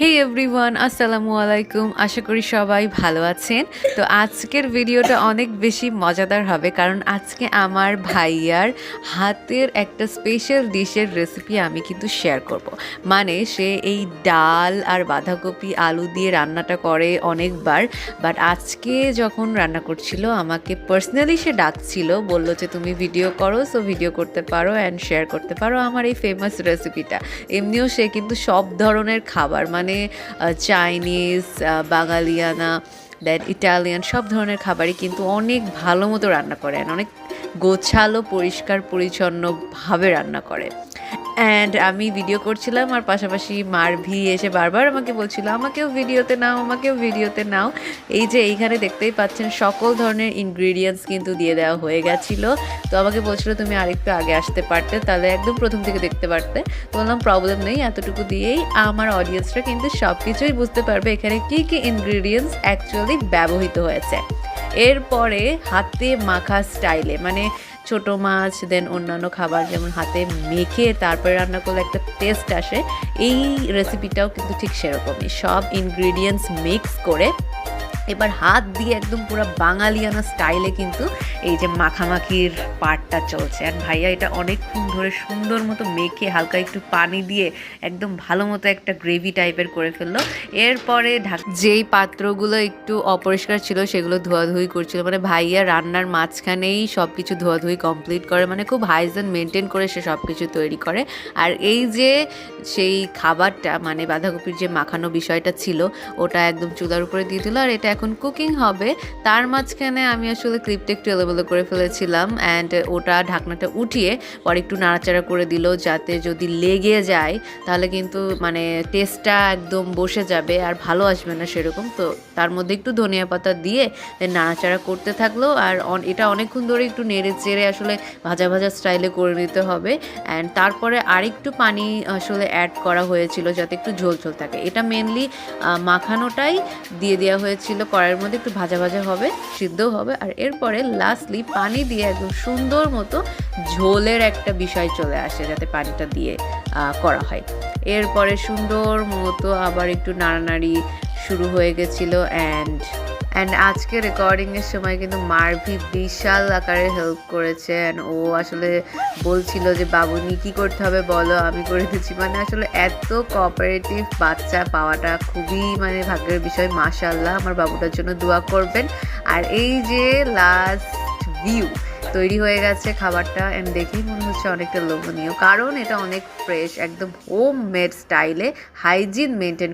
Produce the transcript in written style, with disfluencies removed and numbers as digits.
হে everyone, আসসালামু আলাইকুম। আশা করি সবাই ভালো আছেন। তো আজকের ভিডিওটা অনেক বেশি মজাদার হবে, কারণ আজকে আমার ভাইয়ার হাতের একটা স্পেশাল ডিশের রেসিপি আমি কিন্তু শেয়ার করব। মানে সে এই ডাল আর বাঁধাকপি আলু দিয়ে রান্নাটা করে অনেকবার, বাট আজকে যখন রান্না করছিল আমাকে পার্সোনালি সে ডাকছিল, বলল যে তুমি ভিডিও করো, সো ভিডিও করতে পারো অ্যান্ড শেয়ার করতে পারো আমার এই ফেমাস রেসিপিটা। এমনিও সে কিন্তু সব ধরনের খাবার মানে চাইনিজ, বাঙালিয়ানা, দেন ইটালিয়ান সব ধরনের খাবারই কিন্তু অনেক ভালো মতো রান্না করে, অনেক গোছালো পরিষ্কার পরিচ্ছন্নভাবে রান্না করে। অ্যান্ড আমি ভিডিও করছিলাম আর পাশাপাশি মারভি এসে বারবার আমাকে বলছিল আমাকেও ভিডিওতে নাও, আমাকেও ভিডিওতে নাও। এই যে এইখানে দেখতেই পাচ্ছেন সকল ধরনের ইনগ্রিডিয়েন্টস কিন্তু দিয়ে দেওয়া হয়ে গেছিলো। তো আমাকে বলছিল তুমি আরেকটু আগে আসতে পারতে, তাহলে একদম প্রথম থেকে দেখতে পারতে। তো বললাম প্রবলেম নেই, এতটুকু দিয়েই আমার অডিয়েন্সরা কিন্তু সব কিছুই বুঝতে পারবে এখানে কী কী ইনগ্রিডিয়েন্টস অ্যাকচুয়ালি ব্যবহৃত হয়েছে। এরপরে হাতে মাখা স্টাইলে, মানে ছোট মাছ দেন অন্যান্য খাবার যেমন হাতে মেখে তারপরে রান্না করলে একটা টেস্ট আসে, এই রেসিপিটাও কিন্তু ঠিক সেরকমই। সব ইনগ্রিডিয়েন্টস মিক্স করে এবার হাত দিয়ে একদম পুরো বাঙালিয়ানা স্টাইলে কিন্তু এই যে মাখামাখির পার্টটা চলছে। আর ভাইয়া এটা অনেকক্ষণ ধরে সুন্দর মতো মেখে হালকা একটু পানি দিয়ে একদম ভালো মতো একটা গ্রেভি টাইপের করে ফেললো। এরপরে যেই পাত্রগুলো একটু অপরিষ্কার ছিল সেগুলো ধোয়াধুয়ি করছিল, মানে ভাইয়া রান্নার মাঝখানেই সব কিছু ধোয়াধুয়ি কমপ্লিট করে, মানে খুব হাইজেন মেনটেন করে সে সব কিছু তৈরি করে। আর এই যে সেই খাবারটা মানে বাঁধাকপির যে মাখানো বিষয়টা ছিল ওটা একদম চুলার উপরে দিয়ে দিল, আর এটা এখন কুকিং হবে। তার মাঝখানে আমি আসলে ক্লিপটা একটু এলোমেলো করে ফেলেছিলাম অ্যান্ড ওটা ঢাকনাটা উঠিয়ে পরে একটু নাড়াচাড়া করে দিল, যাতে যদি লেগে যায় তাহলে কিন্তু মানে টেস্টটা একদম বসে যাবে আর ভালো আসবে না সেরকম। তো তার মধ্যে একটু ধনিয়া পাতা দিয়ে নাড়াচাড়া করতে থাকলো, আর এটা অনেকক্ষণ ধরে একটু নেড়ে চেড়ে আসলে ভাজা ভাজা স্টাইলে করে নিতে হবে। অ্যান্ড তারপরে আরেকটু পানি আসলে অ্যাড করা হয়েছিল যাতে একটু ঝোল ঝোল থাকে। এটা মেনলি মাখানোটাই দিয়ে দেওয়া হয়েছিল কড়াইয়ের মধ্যে, একটু ভাজা ভাজা হবে, সিদ্ধও হবে। আর এরপরে লাস্টলি পানি দিয়ে একদম সুন্দর মতো ঝোলের একটা বিষয় চলে আসে যাতে পানিটা দিয়ে করা হয়। এরপরে সুন্দর মতো আবার একটু নাড়ানাড়ি শুরু হয়ে গেছিলো। অ্যান্ড আজকে রেকর্ডিংয়ের সময় কিন্তু মারভি বিশাল আকারে হেল্প করেছে। অ্যান্ড ও আসলে বলছিল যে বাবুনি কী করতে হবে বলো, আমি করে দিচ্ছি। মানে আসলে এত কোঅপারেটিভ বাচ্চা পাওয়াটা খুবই মানে ভাগ্যের বিষয়। মাশাআল্লাহ, আমার বাবুটার জন্য দোয়া করবেন। আর এই যে লাস্ট ভিউ তৈরি হয়ে গেছে খাবারটা, অ্যান্ড দেখেই মনে হচ্ছে অনেকটা লোভনীয়, কারণ এটা অনেক ফ্রেশ, একদম হোম মেড স্টাইলে হাইজিন মেনটেন